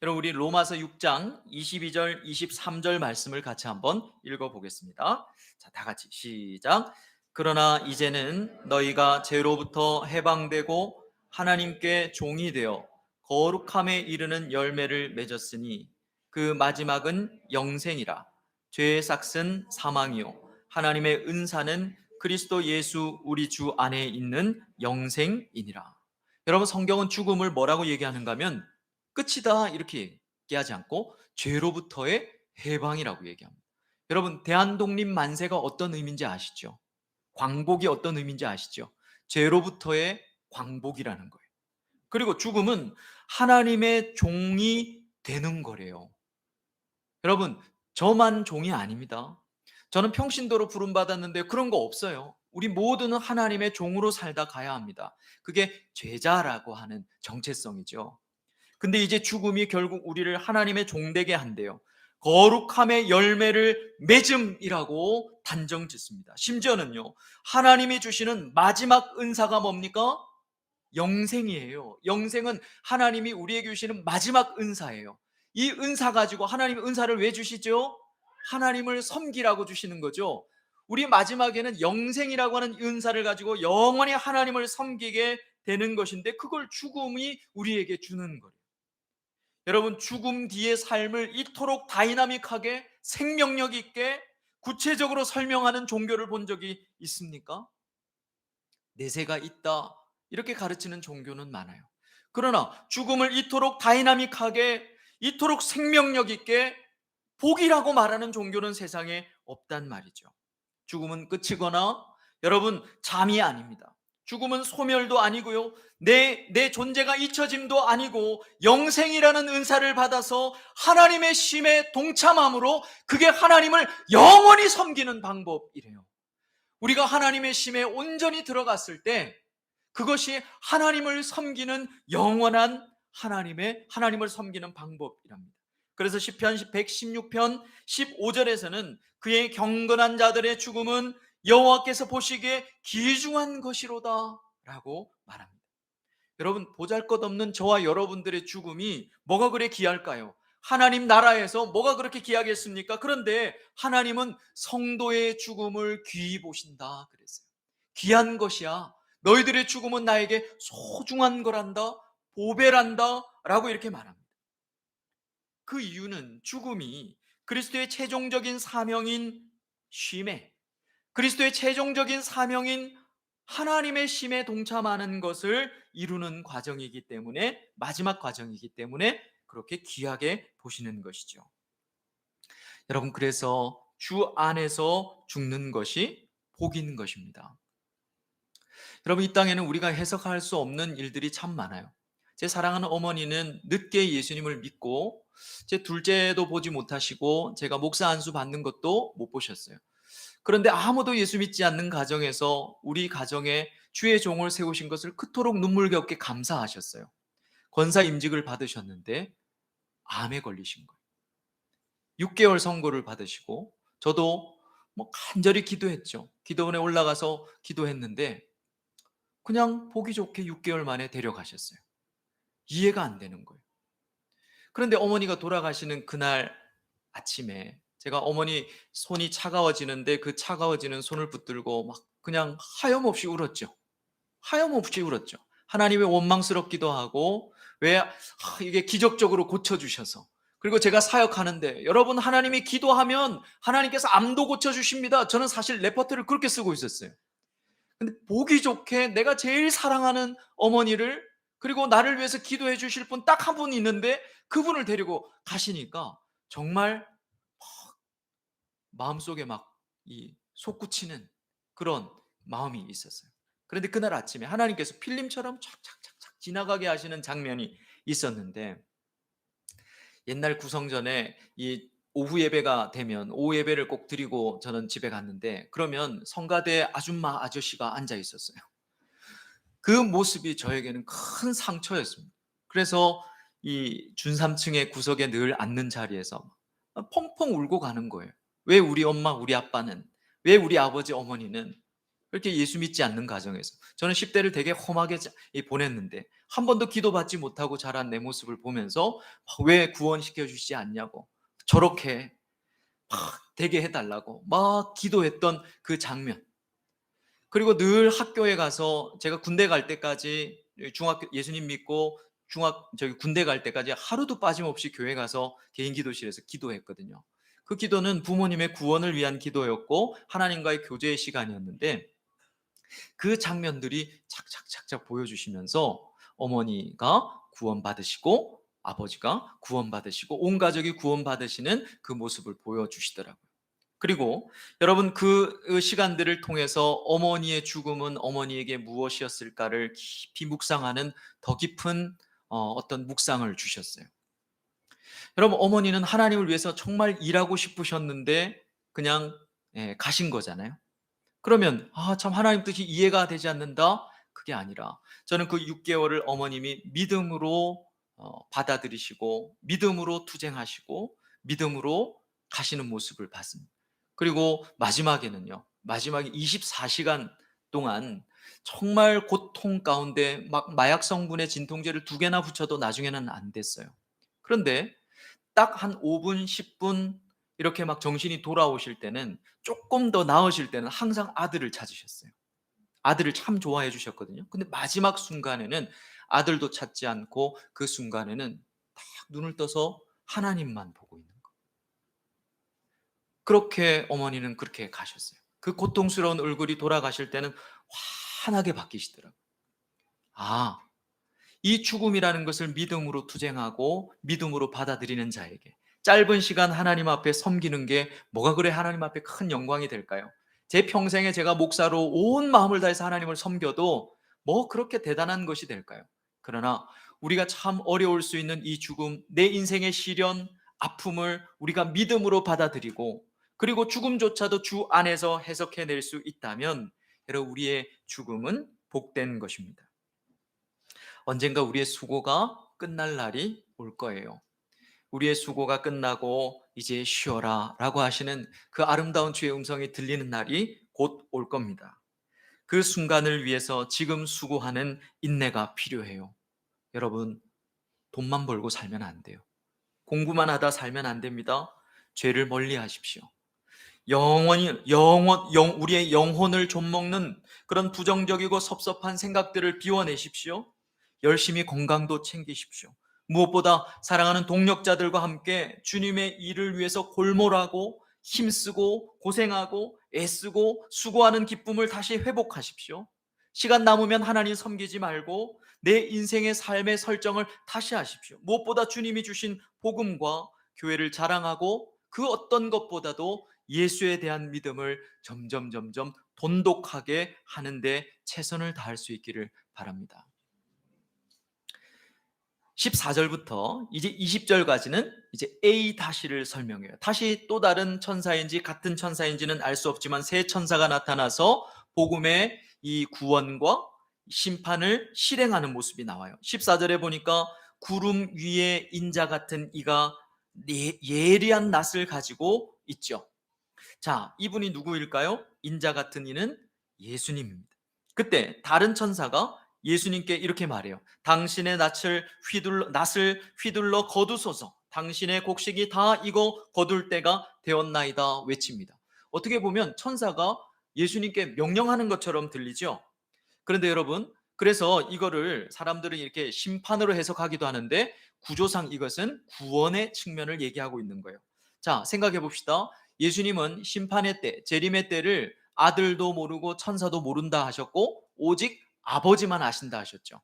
여러분, 우리 로마서 6장 22절 23절 말씀을 같이 한번 읽어보겠습니다. 자, 다 같이 시작. 그러나 이제는 너희가 죄로부터 해방되고 하나님께 종이 되어 거룩함에 이르는 열매를 맺었으니 그 마지막은 영생이라. 죄의 삭은 사망이요 하나님의 은사는 그리스도 예수 우리 주 안에 있는 영생이니라. 여러분, 성경은 죽음을 뭐라고 얘기하는가 하면 끝이다 이렇게 얘기하지 않고 죄로부터의 해방이라고 얘기합니다. 여러분, 대한독립 만세가 어떤 의미인지 아시죠? 광복이 어떤 의미인지 아시죠? 죄로부터의 광복이라는 거예요. 그리고 죽음은 하나님의 종이 되는 거래요. 여러분, 저만 종이 아닙니다. 저는 평신도로 부름받았는데 그런 거 없어요. 우리 모두는 하나님의 종으로 살다 가야 합니다. 그게 죄자라고 하는 정체성이죠. 근데 이제 죽음이 결국 우리를 하나님의 종되게 한대요. 거룩함의 열매를 맺음이라고 단정 짓습니다. 심지어는요, 하나님이 주시는 마지막 은사가 뭡니까? 영생이에요. 영생은 하나님이 우리에게 주시는 마지막 은사예요. 이 은사 가지고, 하나님의 은사를 왜 주시죠? 하나님을 섬기라고 주시는 거죠. 우리 마지막에는 영생이라고 하는 은사를 가지고 영원히 하나님을 섬기게 되는 것인데, 그걸 죽음이 우리에게 주는 거예요. 여러분, 죽음 뒤의 삶을 이토록 다이나믹하게 생명력 있게 구체적으로 설명하는 종교를 본 적이 있습니까? 내세가 있다 이렇게 가르치는 종교는 많아요. 그러나 죽음을 이토록 다이나믹하게, 이토록 생명력 있게 복이라고 말하는 종교는 세상에 없단 말이죠. 죽음은 끝이거나, 여러분, 잠이 아닙니다. 죽음은 소멸도 아니고요. 내 존재가 잊혀짐도 아니고 영생이라는 은사를 받아서 하나님의 심에 동참함으로 그게 하나님을 영원히 섬기는 방법이래요. 우리가 하나님의 심에 온전히 들어갔을 때 그것이 하나님을 섬기는 영원한 하나님을 섬기는 방법이랍니다. 그래서 시편 116편 15절에서는 그의 경건한 자들의 죽음은 여호와께서 보시기에 귀중한 것이로다 라고 말합니다. 여러분, 보잘것없는 저와 여러분들의 죽음이 뭐가 그래 귀할까요? 하나님 나라에서 뭐가 그렇게 귀하겠습니까? 그런데 하나님은 성도의 죽음을 귀히 보신다 그랬어요. 귀한 것이야. 너희들의 죽음은 나에게 소중한 거란다, 보배란다 라고 이렇게 말합니다. 그 이유는 죽음이 그리스도의 최종적인 사명인 쉼에, 그리스도의 최종적인 사명인 하나님의 심에 동참하는 것을 이루는 과정이기 때문에, 마지막 과정이기 때문에 그렇게 귀하게 보시는 것이죠. 여러분, 그래서 주 안에서 죽는 것이 복인 것입니다. 여러분, 이 땅에는 우리가 해석할 수 없는 일들이 참 많아요. 제 사랑하는 어머니는 늦게 예수님을 믿고 제 둘째도 보지 못하시고 제가 목사 안수 받는 것도 못 보셨어요. 그런데 아무도 예수 믿지 않는 가정에서 우리 가정에 주의 종을 세우신 것을 그토록 눈물겹게 감사하셨어요. 권사 임직을 받으셨는데 암에 걸리신 거예요. 6개월 선고를 받으시고 저도 간절히 기도했죠. 기도원에 올라가서 기도했는데 그냥 보기 좋게 6개월 만에 데려가셨어요. 이해가 안 되는 거예요. 그런데 어머니가 돌아가시는 그날 아침에 제가 어머니 손이 차가워지는데 그 차가워지는 손을 붙들고 막 그냥 하염없이 울었죠. 하염없이 울었죠. 하나님이 원망스럽기도 하고 왜 이게 기적적으로 고쳐주셔서, 그리고 제가 사역하는데 여러분, 하나님이 기도하면 하나님께서 암도 고쳐주십니다. 저는 사실 레퍼토리를 그렇게 쓰고 있었어요. 근데 보기 좋게 내가 제일 사랑하는 어머니를, 그리고 나를 위해서 기도해 주실 분 딱 한 분 있는데 그분을 데리고 가시니까 정말 마음속에 막 이 솟구치는 그런 마음이 있었어요. 그런데 그날 아침에 하나님께서 필름처럼 착착착착 지나가게 하시는 장면이 있었는데, 옛날 구성전에 이 오후 예배가 되면 오후 예배를 꼭 드리고 저는 집에 갔는데, 그러면 성가대 아줌마 아저씨가 앉아 있었어요. 그 모습이 저에게는 큰 상처였습니다. 그래서 이 준삼층의 구석에 늘 앉는 자리에서 펑펑 울고 가는 거예요. 왜 우리 엄마, 우리 아빠는, 왜 우리 아버지, 어머니는 그렇게 예수 믿지 않는 가정에서, 저는 10대를 되게 험하게 보냈는데 한 번도 기도받지 못하고 자란 내 모습을 보면서 왜 구원시켜 주시지 않냐고, 저렇게 되게 해달라고 막 기도했던 그 장면. 그리고 늘 학교에 가서 제가 군대 갈 때까지, 중학교 예수님 믿고 군대 갈 때까지 하루도 빠짐없이 교회 가서 개인 기도실에서 기도했거든요. 그 기도는 부모님의 구원을 위한 기도였고 하나님과의 교제의 시간이었는데, 그 장면들이 착착착착 보여주시면서 어머니가 구원받으시고 아버지가 구원받으시고 온 가족이 구원받으시는 그 모습을 보여주시더라고요. 그리고 여러분, 그 시간들을 통해서 어머니의 죽음은 어머니에게 무엇이었을까를 깊이 묵상하는 더 깊은 어떤 묵상을 주셨어요. 여러분, 어머니는 하나님을 위해서 정말 일하고 싶으셨는데 그냥 가신 거잖아요. 그러면 참 하나님 뜻이 이해가 되지 않는다? 그게 아니라 저는 그 6개월을 어머님이 믿음으로 받아들이시고 믿음으로 투쟁하시고 믿음으로 가시는 모습을 봤습니다. 그리고 마지막에 24시간 동안 정말 고통 가운데 막 마약 성분의 진통제를 2개나 붙여도 나중에는 안 됐어요. 그런데 딱 한 5분, 10분 이렇게 막 정신이 돌아오실 때는, 조금 더 나으실 때는 항상 아들을 찾으셨어요. 아들을 참 좋아해 주셨거든요. 근데 마지막 순간에는 아들도 찾지 않고 그 순간에는 딱 눈을 떠서 하나님만 보고 있는 거예요. 그렇게 어머니는 그렇게 가셨어요. 그 고통스러운 얼굴이 돌아가실 때는 환하게 바뀌시더라고요. 이 죽음이라는 것을 믿음으로 투쟁하고 믿음으로 받아들이는 자에게 짧은 시간 하나님 앞에 섬기는 게 뭐가 그래 하나님 앞에 큰 영광이 될까요? 제 평생에 제가 목사로 온 마음을 다해서 하나님을 섬겨도 뭐 그렇게 대단한 것이 될까요? 그러나 우리가 참 어려울 수 있는 이 죽음, 내 인생의 시련, 아픔을 우리가 믿음으로 받아들이고, 그리고 죽음조차도 주 안에서 해석해낼 수 있다면 여러분, 우리의 죽음은 복된 것입니다. 언젠가 우리의 수고가 끝날 날이 올 거예요. 우리의 수고가 끝나고 이제 쉬어라 라고 하시는 그 아름다운 주의 음성이 들리는 날이 곧 올 겁니다. 그 순간을 위해서 지금 수고하는 인내가 필요해요. 여러분, 돈만 벌고 살면 안 돼요. 공부만 하다 살면 안 됩니다. 죄를 멀리 하십시오. 우리의 영혼을 좀먹는 그런 부정적이고 섭섭한 생각들을 비워내십시오. 열심히 건강도 챙기십시오. 무엇보다 사랑하는 동력자들과 함께 주님의 일을 위해서 골몰하고 힘쓰고 고생하고 애쓰고 수고하는 기쁨을 다시 회복하십시오. 시간 남으면 하나님 섬기지 말고 내 인생의 삶의 설정을 다시 하십시오. 무엇보다 주님이 주신 복음과 교회를 자랑하고 그 어떤 것보다도 예수에 대한 믿음을 점점 돈독하게 하는데 최선을 다할 수 있기를 바랍니다. 14절부터 이제 20절까지는 이제 A-를 설명해요. 다시 또 다른 천사인지 같은 천사인지는 알 수 없지만 새 천사가 나타나서 복음의 이 구원과 심판을 실행하는 모습이 나와요. 14절에 보니까 구름 위에 인자 같은 이가 예리한 낯을 가지고 있죠. 자, 이분이 누구일까요? 인자 같은 이는 예수님입니다. 그때 다른 천사가 예수님께 이렇게 말해요. 당신의 낯을 휘둘러 거두소서. 당신의 곡식이 다 익어 거둘 때가 되었나이다 외칩니다. 어떻게 보면 천사가 예수님께 명령하는 것처럼 들리죠. 그런데 여러분, 그래서 이거를 사람들은 이렇게 심판으로 해석하기도 하는데 구조상 이것은 구원의 측면을 얘기하고 있는 거예요. 자, 생각해 봅시다. 예수님은 심판의 때, 재림의 때를 아들도 모르고 천사도 모른다 하셨고 오직 아버지만 아신다 하셨죠.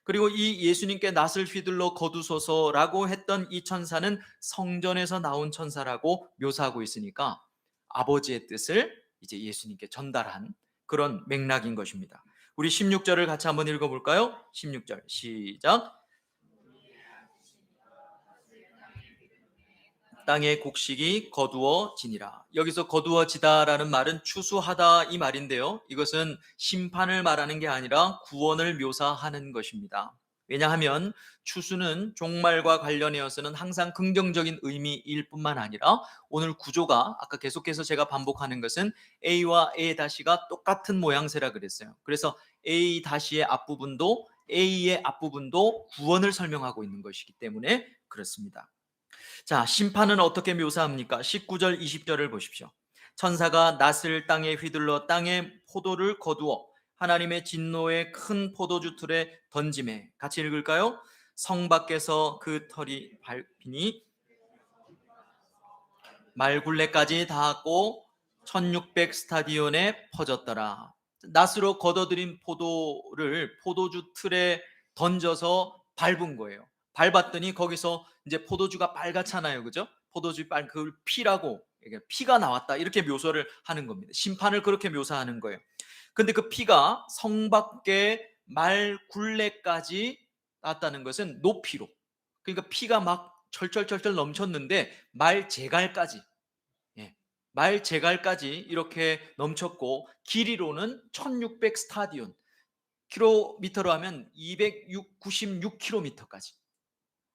그리고 이 예수님께 낯을 휘둘러 거두소서라고 했던 이 천사는 성전에서 나온 천사라고 묘사하고 있으니까 아버지의 뜻을 이제 예수님께 전달한 그런 맥락인 것입니다. 우리 16절을 같이 한번 읽어볼까요? 16절 시작. 땅의 곡식이 거두어지니라. 여기서 거두어지다라는 말은 추수하다 이 말인데요, 이것은 심판을 말하는 게 아니라 구원을 묘사하는 것입니다. 왜냐하면 추수는 종말과 관련해서는 항상 긍정적인 의미일 뿐만 아니라 오늘 구조가 아까 계속해서 제가 반복하는 것은 A와 A-가 똑같은 모양새라 그랬어요. 그래서 A-의 앞부분도 A의 앞부분도 구원을 설명하고 있는 것이기 때문에 그렇습니다. 자, 심판은 어떻게 묘사합니까? 19절 20절을 보십시오. 천사가 낫을 땅에 휘둘러 땅에 포도를 거두어 하나님의 진노의 큰 포도주 틀에 던짐에, 같이 읽을까요? 성 밖에서 그 털이 밟히니 말굴레까지 닿았고 1600 스타디온에 퍼졌더라. 낫으로 걷어들인 포도를 포도주 틀에 던져서 밟은 거예요. 밟았더니 거기서 이제 포도주가 빨갛잖아요, 그죠? 포도주 그걸 피라고, 피가 나왔다 이렇게 묘사를 하는 겁니다. 심판을 그렇게 묘사하는 거예요. 근데 그 피가 성 밖에 말굴레까지 났다는 것은 높이로, 그러니까 피가 막 철철철철 넘쳤는데 말 제갈까지, 말 제갈까지 이렇게 넘쳤고 길이로는 1600 스타디온, 킬로미터로 하면 296km까지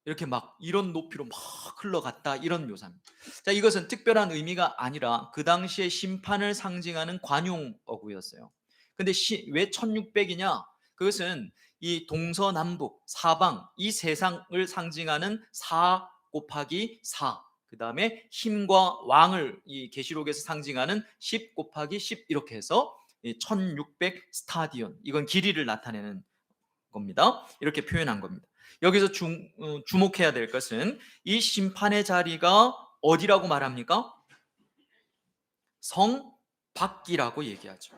이렇게 막 이런 높이로 막 흘러갔다, 이런 묘사입니다. 자, 이것은 특별한 의미가 아니라 그 당시의 심판을 상징하는 관용어구였어요. 근데 왜 1600이냐? 그것은 이 동서남북 사방 이 세상을 상징하는 4 곱하기 4, 그 다음에 힘과 왕을 이 계시록에서 상징하는 10 곱하기 10 이렇게 해서 1600 스타디온, 이건 길이를 나타내는 겁니다. 이렇게 표현한 겁니다. 여기서 주목해야 될 것은 이 심판의 자리가 어디라고 말합니까? 성 밖이라고 얘기하죠.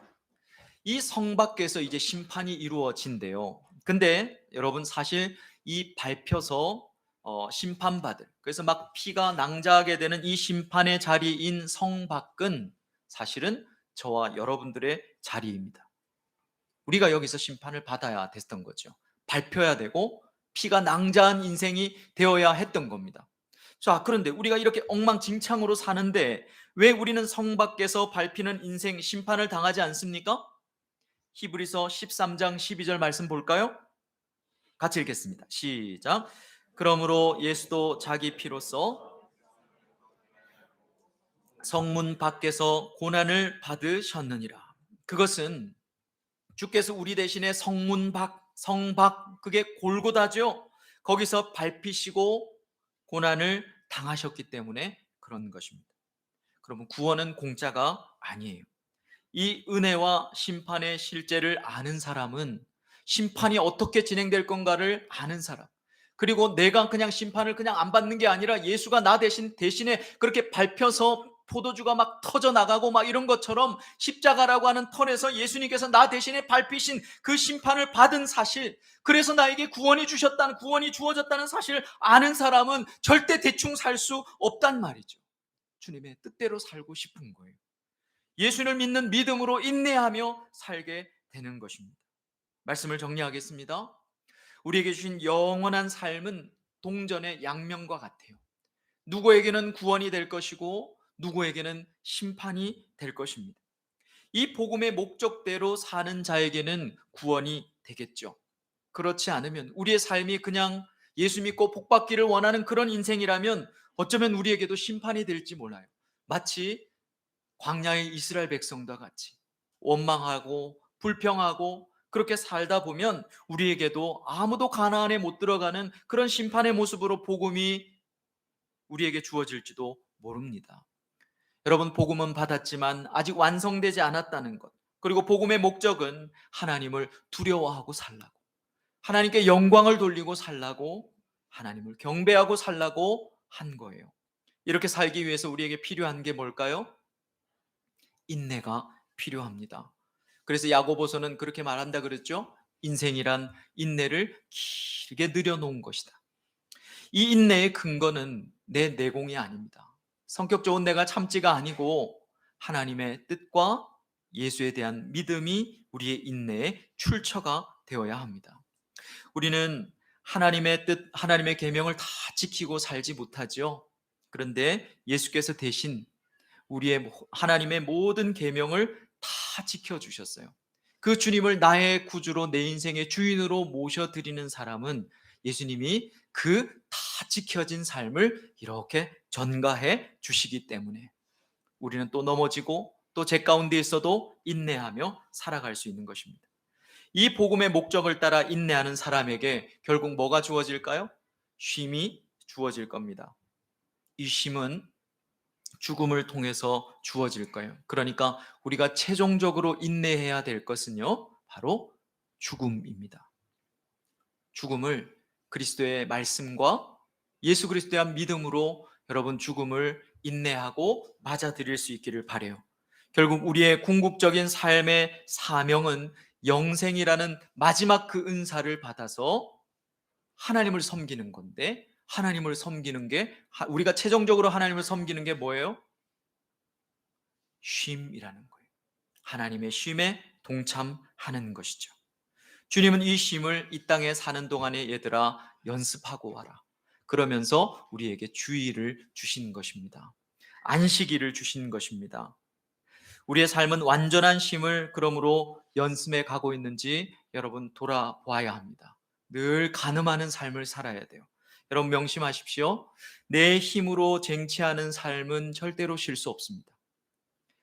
이 성 밖에서 이제 심판이 이루어진대요. 근데 여러분, 사실 이 밟혀서 심판받을, 그래서 막 피가 낭자하게 되는 이 심판의 자리인 성 밖은 사실은 저와 여러분들의 자리입니다. 우리가 여기서 심판을 받아야 됐던 거죠. 밟혀야 되고 피가 낭자한 인생이 되어야 했던 겁니다. 자, 그런데 우리가 이렇게 엉망진창으로 사는데 왜 우리는 성 밖에서 밟히는 인생 심판을 당하지 않습니까? 히브리서 13장 12절 말씀 볼까요? 같이 읽겠습니다. 시작. 그러므로 예수도 자기 피로써 성문 밖에서 고난을 받으셨느니라. 그것은 주께서 우리 대신에 성문 밖, 성밖, 그게 골고다죠. 거기서 밟히시고 고난을 당하셨기 때문에 그런 것입니다. 그러면 구원은 공짜가 아니에요. 이 은혜와 심판의 실제를 아는 사람은 심판이 어떻게 진행될 건가를 아는 사람, 그리고 내가 그냥 심판을 그냥 안 받는 게 아니라 예수가 나 대신에 그렇게 밟혀서 포도주가 막 터져 나가고 막 이런 것처럼 십자가라고 하는 턴에서 예수님께서 나 대신에 밟히신 그 심판을 받은 사실, 그래서 나에게 구원이 주어졌다는 사실을 아는 사람은 절대 대충 살 수 없단 말이죠. 주님의 뜻대로 살고 싶은 거예요. 예수를 믿는 믿음으로 인내하며 살게 되는 것입니다. 말씀을 정리하겠습니다. 우리에게 주신 영원한 삶은 동전의 양면과 같아요. 누구에게는 구원이 될 것이고 누구에게는 심판이 될 것입니다. 이 복음의 목적대로 사는 자에게는 구원이 되겠죠. 그렇지 않으면 우리의 삶이 그냥 예수 믿고 복 받기를 원하는 그런 인생이라면 어쩌면 우리에게도 심판이 될지 몰라요. 마치 광야의 이스라엘 백성과 같이 원망하고 불평하고 그렇게 살다 보면 우리에게도 아무도 가나안에 못 들어가는 그런 심판의 모습으로 복음이 우리에게 주어질지도 모릅니다. 여러분, 복음은 받았지만 아직 완성되지 않았다는 것, 그리고 복음의 목적은 하나님을 두려워하고 살라고, 하나님께 영광을 돌리고 살라고, 하나님을 경배하고 살라고 한 거예요. 이렇게 살기 위해서 우리에게 필요한 게 뭘까요? 인내가 필요합니다. 그래서 야고보서는 그렇게 말한다 그랬죠. 인생이란 인내를 길게 늘여놓은 것이다. 이 인내의 근거는 내 내공이 아닙니다. 성격 좋은 내가 참지가 아니고 하나님의 뜻과 예수에 대한 믿음이 우리의 인내의 출처가 되어야 합니다. 우리는 하나님의 뜻, 하나님의 계명을 다 지키고 살지 못하죠. 그런데 예수께서 대신 우리의 하나님의 모든 계명을 다 지켜주셨어요. 그 주님을 나의 구주로, 내 인생의 주인으로 모셔드리는 사람은 예수님이 그 다 지켜진 삶을 이렇게 전가해 주시기 때문에 우리는 또 넘어지고 또 제 가운데 있어도 인내하며 살아갈 수 있는 것입니다. 이 복음의 목적을 따라 인내하는 사람에게 결국 뭐가 주어질까요? 쉼이 주어질 겁니다. 이 쉼은 죽음을 통해서 주어질 거예요. 그러니까 우리가 최종적으로 인내해야 될 것은요, 바로 죽음입니다. 죽음을 그리스도의 말씀과 예수 그리스도에 대한 믿음으로 여러분 죽음을 인내하고 맞아들일 수 있기를 바라요. 결국 우리의 궁극적인 삶의 사명은 영생이라는 마지막 그 은사를 받아서 하나님을 섬기는 건데, 하나님을 섬기는 게, 우리가 최종적으로 하나님을 섬기는 게 뭐예요? 쉼이라는 거예요. 하나님의 쉼에 동참하는 것이죠. 주님은 이 쉼을 이 땅에 사는 동안에 얘들아 연습하고 와라, 그러면서 우리에게 주의를 주신 것입니다. 안식일을 주신 것입니다. 우리의 삶은 완전한 쉼을 그러므로 연습해 가고 있는지 여러분 돌아봐야 합니다. 늘 가늠하는 삶을 살아야 돼요. 여러분 명심하십시오. 내 힘으로 쟁취하는 삶은 절대로 쉴 수 없습니다.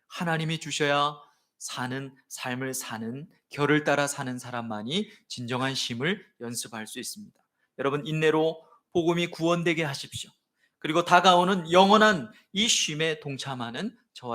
하나님이 주셔야 사는 삶을 사는, 결을 따라 사는 사람만이 진정한 쉼을 연습할 수 있습니다. 여러분 인내로 복음이 구원되게 하십시오. 그리고 다가오는 영원한 이 쉼에 동참하는